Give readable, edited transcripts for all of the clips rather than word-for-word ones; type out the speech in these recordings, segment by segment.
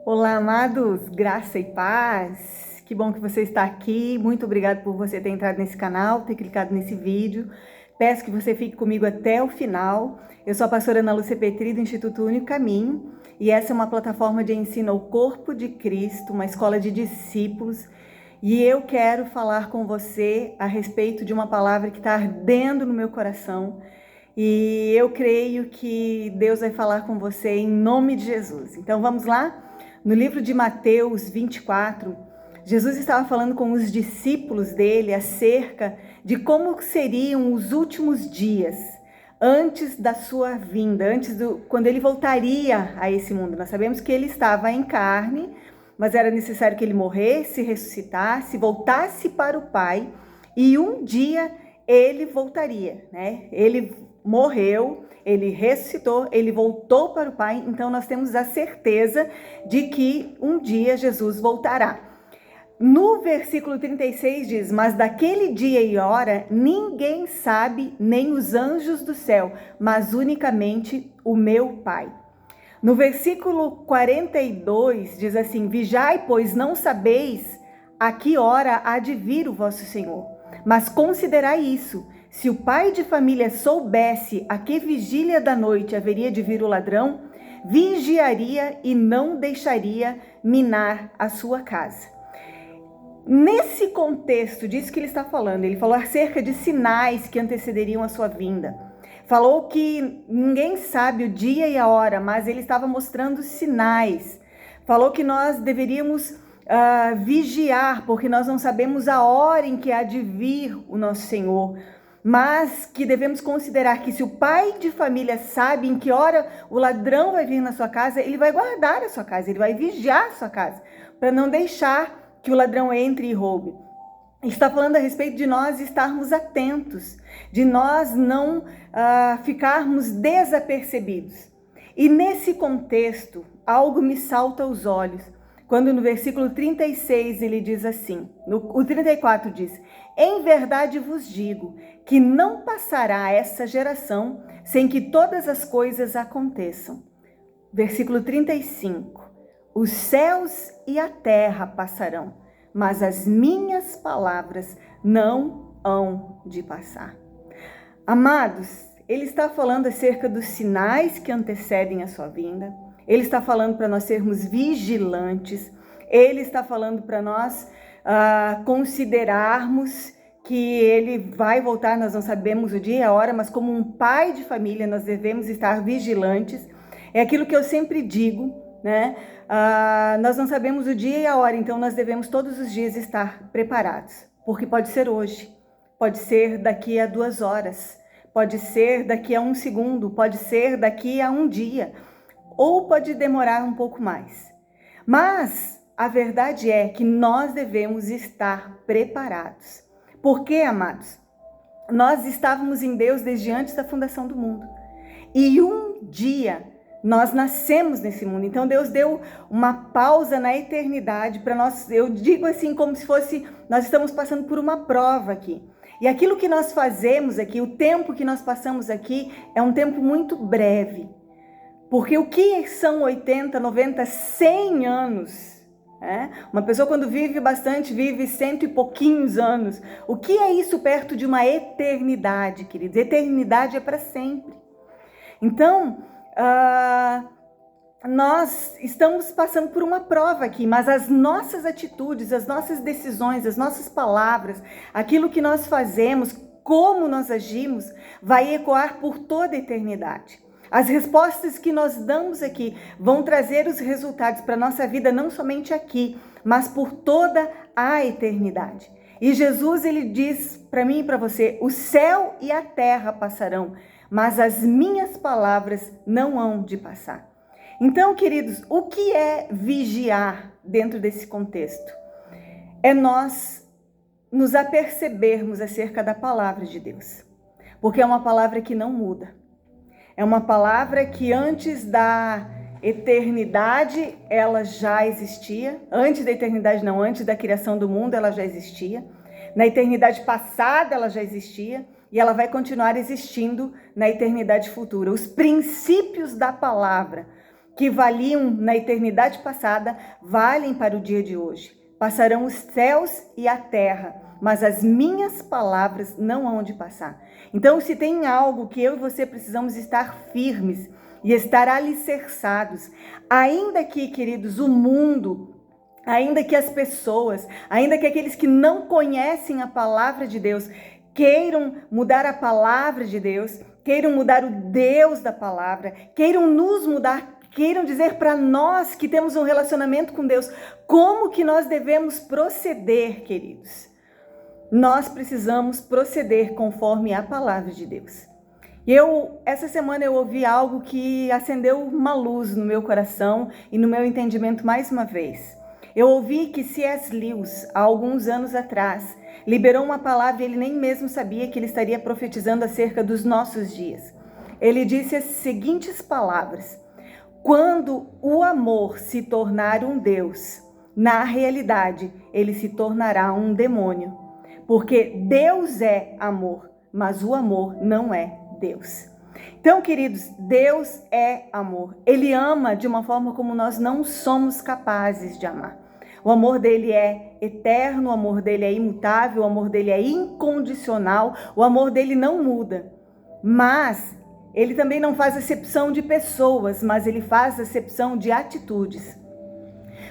Olá, amados, graça e paz. Que bom que você está aqui. Muito obrigado por você ter entrado nesse canal, ter clicado nesse vídeo. Peço que você fique comigo até o final. Eu sou a pastora Ana Lúcia Petri, do Instituto Único Caminho, e essa é uma plataforma de ensino ao corpo de Cristo, uma escola de discípulos. E eu quero falar com você a respeito de uma palavra que está ardendo no meu coração. E eu creio que Deus vai falar com você em nome de Jesus. Então vamos lá? No livro de Mateus 24, Jesus estava falando com os discípulos dele acerca de como seriam os últimos dias antes da sua vinda, quando ele voltaria a esse mundo. Nós sabemos que ele estava em carne, mas era necessário que ele morresse, ressuscitasse, voltasse para o Pai, e um dia ele voltaria, né? Ele morreu, ele ressuscitou, ele voltou para o Pai, então nós temos a certeza de que um dia Jesus voltará. No versículo 36 diz: mas daquele dia e hora ninguém sabe, nem os anjos do céu, mas unicamente o meu Pai. No versículo 42 diz assim: vigiai, pois não sabeis a que hora há de vir o vosso Senhor. Mas considerai isso: se o pai de família soubesse a que vigília da noite haveria de vir o ladrão, vigiaria e não deixaria minar a sua casa. Nesse contexto disso que ele está falando, ele falou acerca de sinais que antecederiam a sua vinda. Falou que ninguém sabe o dia e a hora, mas ele estava mostrando sinais. Falou que nós deveríamos vigiar, porque nós não sabemos a hora em que há de vir o nosso Senhor. Mas que devemos considerar que se o pai de família sabe em que hora o ladrão vai vir na sua casa, ele vai guardar a sua casa, ele vai vigiar a sua casa, para não deixar que o ladrão entre e roube. Está falando a respeito de nós estarmos atentos, de nós não ficarmos desapercebidos. E nesse contexto, algo me salta aos olhos, quando no versículo 36 ele diz assim, o 34 diz: em verdade vos digo que não passará essa geração sem que todas as coisas aconteçam. Versículo 35: os céus e a terra passarão, mas as minhas palavras não hão de passar. Amados, ele está falando acerca dos sinais que antecedem a sua vinda. Ele está falando para nós sermos vigilantes. Ele está falando para nós considerarmos que ele vai voltar. Nós não sabemos o dia e a hora, mas como um pai de família nós devemos estar vigilantes. É aquilo que eu sempre digo, né? Nós não sabemos o dia e a hora, então nós devemos todos os dias estar preparados, porque pode ser hoje, pode ser daqui a 2 horas, pode ser daqui a 1 segundo, pode ser daqui a 1 dia, ou pode demorar um pouco mais. Mas a verdade é que nós devemos estar preparados. Por quê, amados? Nós estávamos em Deus desde antes da fundação do mundo, e um dia nós nascemos nesse mundo, então Deus deu uma pausa na eternidade para nós. Eu digo assim como se fosse, nós estamos passando por uma prova aqui. E aquilo que nós fazemos aqui, o tempo que nós passamos aqui, é um tempo muito breve. Porque o que são 80, 90, 100 anos? Uma pessoa quando vive bastante, vive 100 e pouquinhos anos. O que é isso perto de uma eternidade, queridos? Eternidade é para sempre. Então, nós estamos passando por uma prova aqui, mas as nossas atitudes, as nossas decisões, as nossas palavras, aquilo que nós fazemos, como nós agimos, vai ecoar por toda a eternidade. As respostas que nós damos aqui vão trazer os resultados para a nossa vida, não somente aqui, mas por toda a eternidade. E Jesus, ele diz para mim e para você: o céu e a terra passarão, mas as minhas palavras não hão de passar. Então, queridos, o que é vigiar dentro desse contexto? É nós nos apercebermos acerca da palavra de Deus, porque é uma palavra que não muda. É uma palavra que antes da eternidade ela já existia. Antes da eternidade não, antes da criação do mundo ela já existia. Na eternidade passada ela já existia. E ela vai continuar existindo na eternidade futura. Os princípios da palavra que valiam na eternidade passada, valem para o dia de hoje. Passarão os céus e a terra, mas as minhas palavras não hão de passar. Então, se tem algo que eu e você precisamos estar firmes e estar alicerçados, ainda que, queridos, o mundo, ainda que as pessoas, ainda que aqueles que não conhecem a palavra de Deus, queiram mudar a palavra de Deus, queiram mudar o Deus da palavra, queiram nos mudar, queiram dizer para nós que temos um relacionamento com Deus, como que nós devemos proceder, queridos? Nós precisamos proceder conforme a palavra de Deus. Essa semana eu ouvi algo que acendeu uma luz no meu coração e no meu entendimento mais uma vez. Eu ouvi que C.S. Lewis, há alguns anos atrás, liberou uma palavra e ele nem mesmo sabia que ele estaria profetizando acerca dos nossos dias. Ele disse as seguintes palavras: quando o amor se tornar um Deus, na realidade ele se tornará um demônio. Porque Deus é amor, mas o amor não é Deus. Então, queridos, Deus é amor. Ele ama de uma forma como nós não somos capazes de amar. O amor dele é eterno, o amor dele é imutável, o amor dele é incondicional, o amor dele não muda. Mas ele também não faz acepção de pessoas, mas ele faz acepção de atitudes.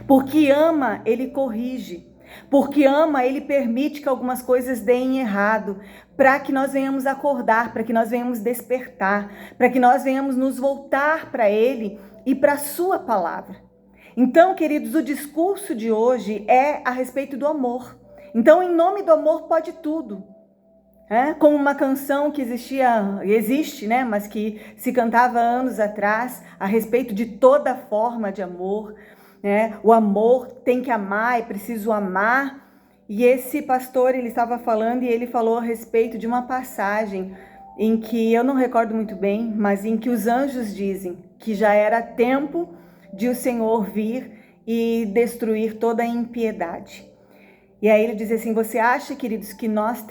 Porque ama, ele corrige. Porque ama, ele permite que algumas coisas deem errado, para que nós venhamos acordar, para que nós venhamos despertar, para que nós venhamos nos voltar para ele e para a sua palavra. Então, queridos, o discurso de hoje é a respeito do amor. Então, em nome do amor pode tudo. Como uma canção que existe, né? Mas que se cantava anos atrás, a respeito de toda forma de amor. O amor tem que amar, é preciso amar. E esse pastor, ele estava falando e ele falou a respeito de uma passagem em que, eu não recordo muito bem, mas em que os anjos dizem que já era tempo de o Senhor vir e destruir toda a impiedade. E aí ele diz assim: você acha, queridos, que nós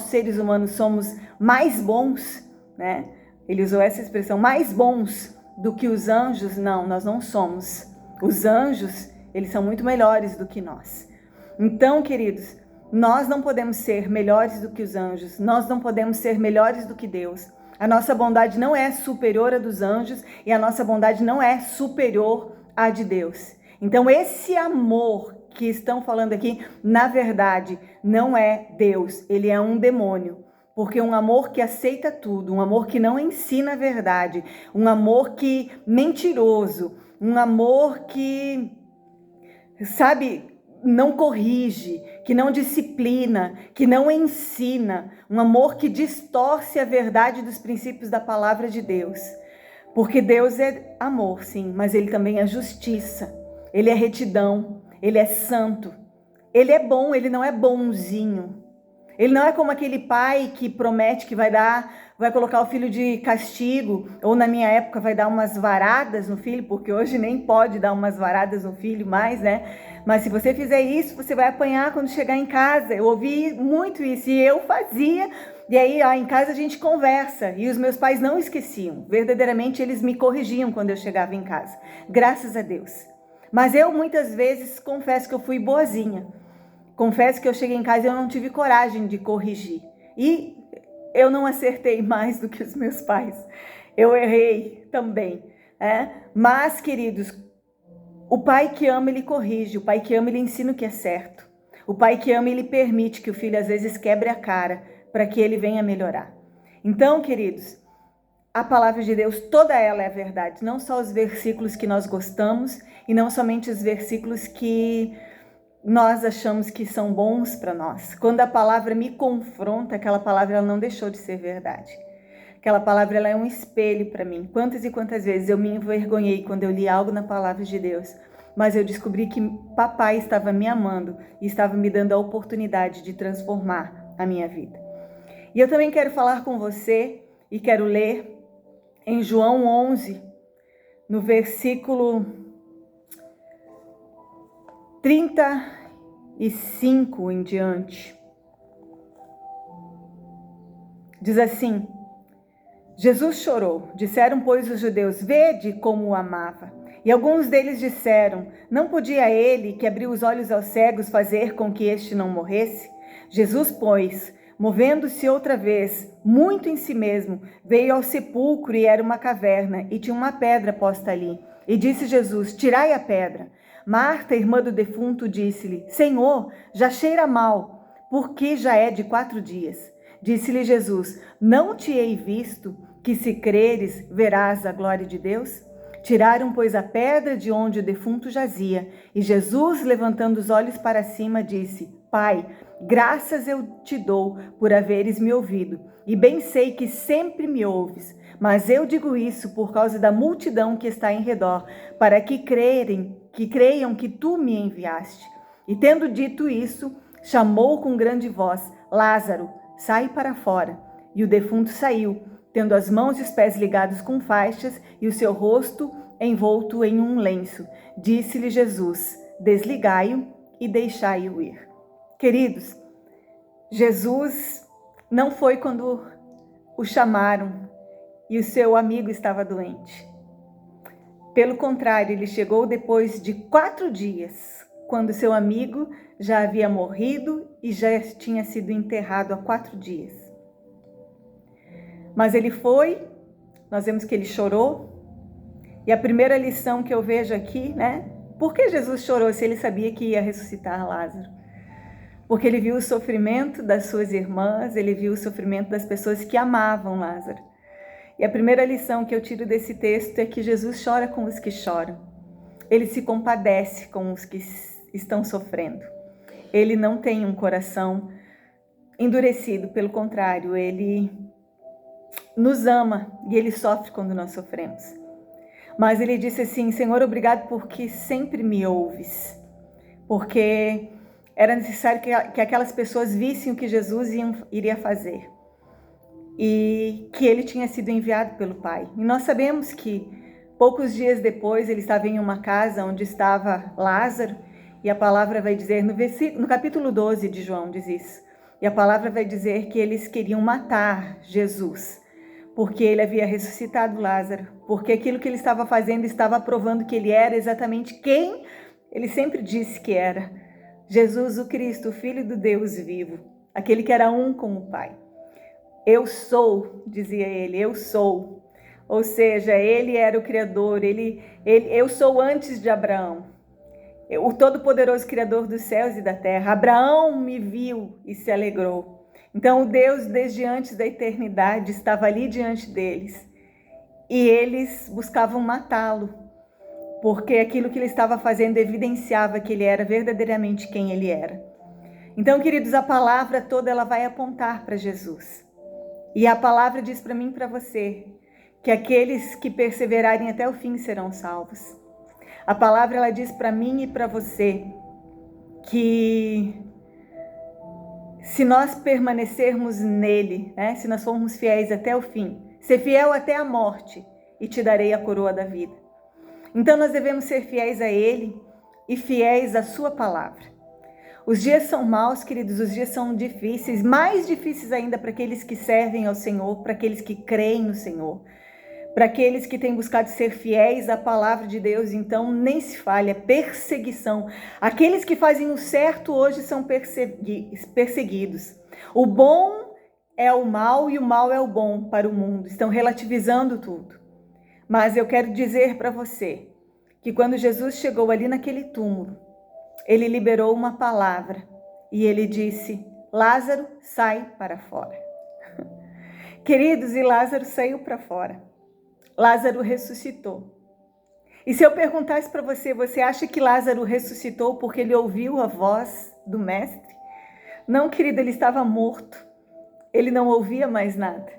seres humanos somos mais bons, né? Ele usou essa expressão, mais bons do que os anjos? Não, nós não somos. Os anjos, eles são muito melhores do que nós. Então, queridos, nós não podemos ser melhores do que os anjos, nós não podemos ser melhores do que Deus. A nossa bondade não é superior à dos anjos e a nossa bondade não é superior à de Deus. Então, esse amor que estão falando aqui, na verdade, não é Deus, ele é um demônio. Porque um amor que aceita tudo, um amor que não ensina a verdade, um amor que mentiroso, um amor que, não corrige, que não disciplina, que não ensina, um amor que distorce a verdade dos princípios da palavra de Deus. Porque Deus é amor, sim, mas ele também é justiça, ele é retidão, ele é santo, ele é bom, ele não é bonzinho. Ele não é como aquele pai que promete que vai colocar o filho de castigo, ou na minha época vai dar umas varadas no filho, porque hoje nem pode dar umas varadas no filho mais, né? Mas se você fizer isso, você vai apanhar quando chegar em casa. Eu ouvi muito isso e eu fazia. E aí, em casa a gente conversa. E os meus pais não esqueciam. Verdadeiramente, eles me corrigiam quando eu chegava em casa. Graças a Deus. Mas eu muitas vezes confesso que eu fui boazinha. Confesso que eu cheguei em casa e eu não tive coragem de corrigir. E eu não acertei mais do que os meus pais. Eu errei também. Mas, queridos, o pai que ama, ele corrige. O pai que ama, ele ensina o que é certo. O pai que ama, ele permite que o filho às vezes quebre a cara para que ele venha melhorar. Então, queridos, a palavra de Deus, toda ela é verdade. Não só os versículos que nós gostamos e não somente os versículos que nós achamos que são bons para nós. Quando a palavra me confronta, aquela palavra ela não deixou de ser verdade. Aquela palavra ela é um espelho para mim. Quantas e quantas vezes eu me envergonhei quando eu li algo na palavra de Deus, mas eu descobri que papai estava me amando e estava me dando a oportunidade de transformar a minha vida. E eu também quero falar com você e quero ler em João 11, no versículo 35 em diante. Diz assim: Jesus chorou. Disseram, pois, os judeus: vede como o amava. E alguns deles disseram: não podia ele, que abriu os olhos aos cegos, fazer com que este não morresse? Jesus, pois, movendo-se outra vez, muito em si mesmo, veio ao sepulcro, e era uma caverna, e tinha uma pedra posta ali. E disse Jesus: tirai a pedra. Marta, irmã do defunto, disse-lhe: Senhor, já cheira mal, porque já é de 4 dias. Disse-lhe Jesus: não te hei visto que, se creres, verás a glória de Deus? Tiraram, pois, a pedra de onde o defunto jazia, e Jesus, levantando os olhos para cima, disse: Pai, graças eu te dou por haveres me ouvido, e bem sei que sempre me ouves, mas eu digo isso por causa da multidão que está em redor, para que creiam que tu me enviaste. E tendo dito isso, chamou com grande voz: Lázaro, sai para fora. E o defunto saiu, tendo as mãos e os pés ligados com faixas e o seu rosto envolto em um lenço. Disse-lhe Jesus: desligai-o e deixai-o ir. Queridos, Jesus não foi quando o chamaram e o seu amigo estava doente. Pelo contrário, ele chegou depois de 4 dias, quando seu amigo já havia morrido e já tinha sido enterrado há 4 dias. Mas ele foi, nós vemos que ele chorou, e a primeira lição que eu vejo aqui, por que Jesus chorou se ele sabia que ia ressuscitar Lázaro? Porque ele viu o sofrimento das suas irmãs, ele viu o sofrimento das pessoas que amavam Lázaro. E a primeira lição que eu tiro desse texto é que Jesus chora com os que choram. Ele se compadece com os que estão sofrendo. Ele não tem um coração endurecido, pelo contrário, ele nos ama e ele sofre quando nós sofremos. Mas ele disse assim: Senhor, obrigado porque sempre me ouves. Porque era necessário que aquelas pessoas vissem o que Jesus iria fazer. E que ele tinha sido enviado pelo Pai. E nós sabemos que poucos dias depois ele estava em uma casa onde estava Lázaro, e a palavra vai dizer, no capítulo 12 de João diz isso, e a palavra vai dizer que eles queriam matar Jesus, porque ele havia ressuscitado Lázaro, porque aquilo que ele estava fazendo estava provando que ele era exatamente quem ele sempre disse que era: Jesus o Cristo, o Filho do Deus vivo, aquele que era um com o Pai. Eu sou, dizia ele, eu sou. Ou seja, ele era o Criador, eu sou antes de Abraão, o Todo-Poderoso Criador dos céus e da terra. Abraão me viu e se alegrou. Então o Deus, desde antes da eternidade, estava ali diante deles. E eles buscavam matá-lo, porque aquilo que ele estava fazendo evidenciava que ele era verdadeiramente quem ele era. Então, queridos, a palavra toda ela vai apontar para Jesus. E a palavra diz para mim e para você que aqueles que perseverarem até o fim serão salvos. A palavra ela diz para mim e para você que se nós permanecermos nele, se nós formos fiéis até o fim, ser fiel até a morte, e te darei a coroa da vida. Então nós devemos ser fiéis a ele e fiéis à sua palavra. Os dias são maus, queridos, os dias são difíceis, mais difíceis ainda para aqueles que servem ao Senhor, para aqueles que creem no Senhor, para aqueles que têm buscado ser fiéis à palavra de Deus. Então nem se falha, perseguição. Aqueles que fazem o certo hoje são perseguidos. O bom é o mal e o mal é o bom para o mundo, estão relativizando tudo. Mas eu quero dizer para você que quando Jesus chegou ali naquele túmulo, ele liberou uma palavra e ele disse: Lázaro, sai para fora. Queridos, e Lázaro saiu para fora. Lázaro ressuscitou. E se eu perguntasse para você, você acha que Lázaro ressuscitou porque ele ouviu a voz do mestre? Não, querido, ele estava morto. Ele não ouvia mais nada.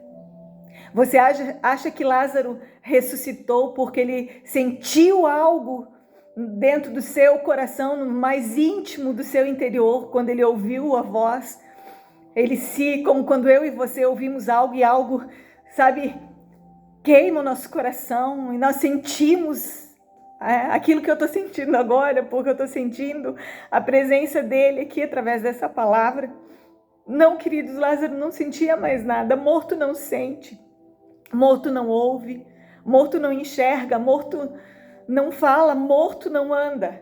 Você acha que Lázaro ressuscitou porque ele sentiu algo dentro do seu coração, no mais íntimo do seu interior, quando ele ouviu a voz? Como quando eu e você ouvimos algo e algo, queima o nosso coração e nós sentimos aquilo que eu estou sentindo agora, porque eu estou sentindo a presença dele aqui através dessa palavra. Não, queridos, Lázaro não sentia mais nada, morto não sente. morto não ouve, morto não enxerga, morto não fala, morto não anda.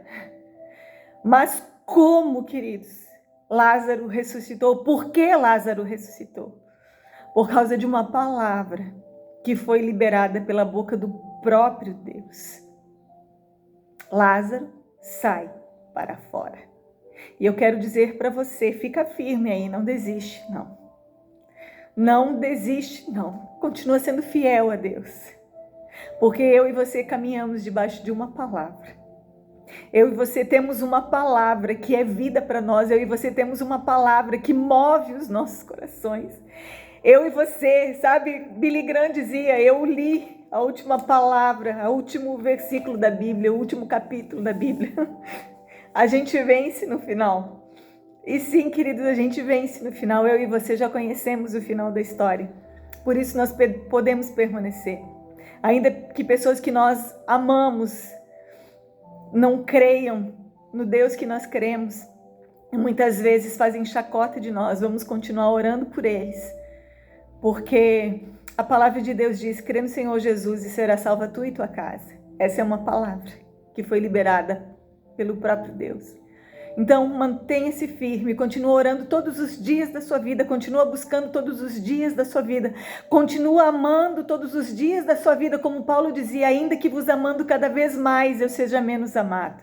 Mas como, queridos, Lázaro ressuscitou? Por que Lázaro ressuscitou? Por causa de uma palavra que foi liberada pela boca do próprio Deus. Lázaro, sai para fora. E eu quero dizer para você, fica firme aí, não desiste, não. Não desiste, não. Continua sendo fiel a Deus. Porque eu e você caminhamos debaixo de uma palavra. Eu e você temos uma palavra que é vida para nós. Eu e você temos uma palavra que move os nossos corações. Eu e você, sabe, Billy Graham dizia, eu li a última palavra, o último versículo da Bíblia, o último capítulo da Bíblia. A gente vence no final. E sim, queridos, a gente vence no final. Eu e você já conhecemos o final da história. Por isso nós podemos permanecer. Ainda que pessoas que nós amamos não creiam no Deus que nós cremos, muitas vezes fazem chacota de nós, vamos continuar orando por eles. Porque a palavra de Deus diz, crê no Senhor Jesus e será salva tu e tua casa. Essa é uma palavra que foi liberada pelo próprio Deus. Então, mantenha-se firme, continua orando todos os dias da sua vida, continua buscando todos os dias da sua vida, continua amando todos os dias da sua vida, como Paulo dizia, ainda que vos amando cada vez mais, eu seja menos amado.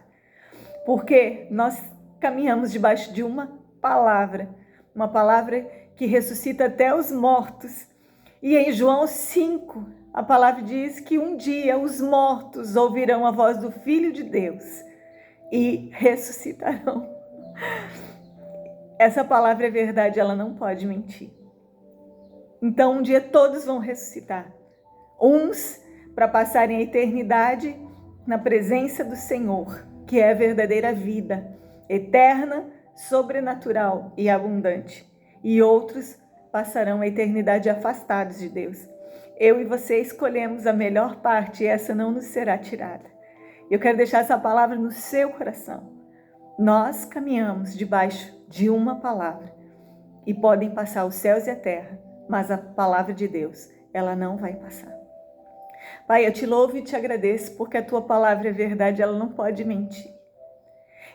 Porque nós caminhamos debaixo de uma palavra que ressuscita até os mortos. E em João 5, a palavra diz que um dia os mortos ouvirão a voz do Filho de Deus e ressuscitarão. Essa palavra é verdade, ela não pode mentir. Então um dia todos vão ressuscitar. Uns para passarem a eternidade na presença do Senhor, que é a verdadeira vida, eterna, sobrenatural e abundante. E outros passarão a eternidade afastados de Deus. Eu e você escolhemos a melhor parte e essa não nos será tirada. Eu quero deixar essa palavra no seu coração. Nós caminhamos debaixo de uma palavra e podem passar os céus e a terra, mas a palavra de Deus, ela não vai passar. Pai, eu te louvo e te agradeço porque a tua palavra é verdade, ela não pode mentir.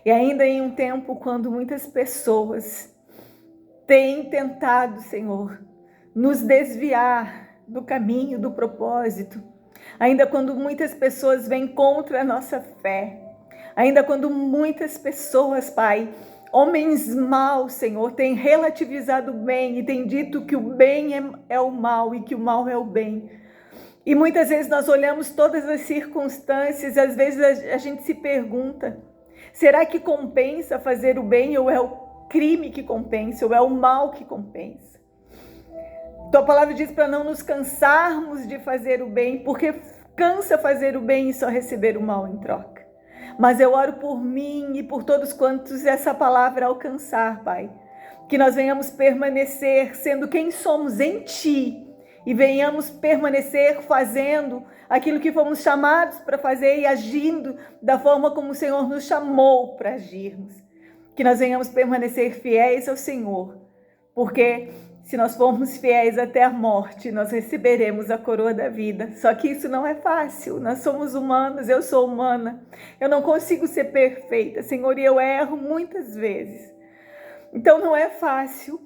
E ainda em um tempo quando muitas pessoas têm tentado, Senhor, nos desviar do caminho, do propósito, ainda quando muitas pessoas vêm contra a nossa fé, ainda quando muitas pessoas, Pai, homens maus, Senhor, têm relativizado o bem e têm dito que o bem é o mal e que o mal é o bem. E muitas vezes nós olhamos todas as circunstâncias, às vezes a gente se pergunta, será que compensa fazer o bem ou é o crime que compensa, ou é o mal que compensa? Tua palavra diz para não nos cansarmos de fazer o bem, porque cansa fazer o bem e só receber o mal em troca. Mas eu oro por mim e por todos quantos essa palavra alcançar, Pai. Que nós venhamos permanecer sendo quem somos em Ti e venhamos permanecer fazendo aquilo que fomos chamados para fazer e agindo da forma como o Senhor nos chamou para agirmos. Que nós venhamos permanecer fiéis ao Senhor, porque se nós formos fiéis até a morte, nós receberemos a coroa da vida. Só que isso não é fácil. Nós somos humanos, eu sou humana. Eu não consigo ser perfeita, Senhor, e eu erro muitas vezes. Então não é fácil,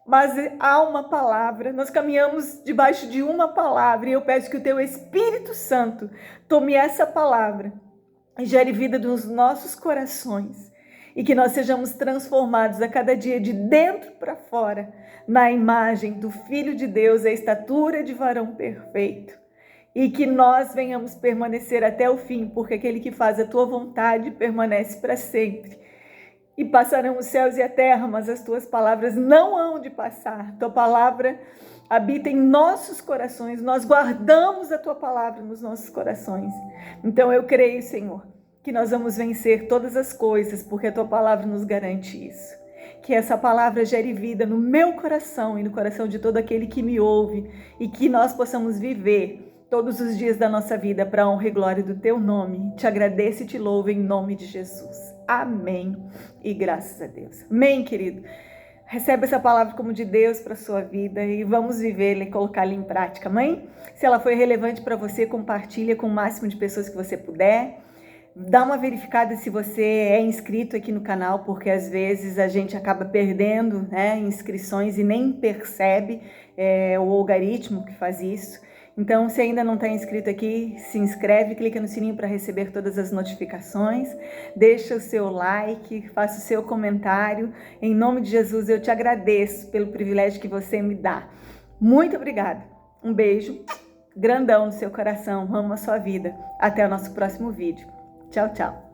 mas há uma palavra. Nós caminhamos debaixo de uma palavra e eu peço que o Teu Espírito Santo tome essa palavra e gere vida nos nossos corações. E que nós sejamos transformados a cada dia de dentro para fora, na imagem do Filho de Deus, a estatura de varão perfeito. E que nós venhamos permanecer até o fim, porque aquele que faz a tua vontade permanece para sempre. E passarão os céus e a terra, mas as tuas palavras não hão de passar. Tua palavra habita em nossos corações, nós guardamos a tua palavra nos nossos corações. Então eu creio, Senhor, que nós vamos vencer todas as coisas, porque a tua palavra nos garante isso. Que essa palavra gere vida no meu coração e no coração de todo aquele que me ouve e que nós possamos viver todos os dias da nossa vida para a honra e glória do teu nome. Te agradeço e te louvo em nome de Jesus. Amém. E graças a Deus. Amém, querido. Recebe essa palavra como de Deus para a sua vida e vamos vivê-la e colocá-la em prática. Mãe, se ela foi relevante para você, compartilha com o máximo de pessoas que você puder. Dá uma verificada se você é inscrito aqui no canal, porque às vezes a gente acaba perdendo, né, inscrições e nem percebe o algoritmo que faz isso. Então, se ainda não está inscrito aqui, se inscreve, clica no sininho para receber todas as notificações, deixa o seu like, faça o seu comentário. Em nome de Jesus, eu te agradeço pelo privilégio que você me dá. Muito obrigada. Um beijo grandão no seu coração. Amo a sua vida. Até o nosso próximo vídeo. Tchau, tchau.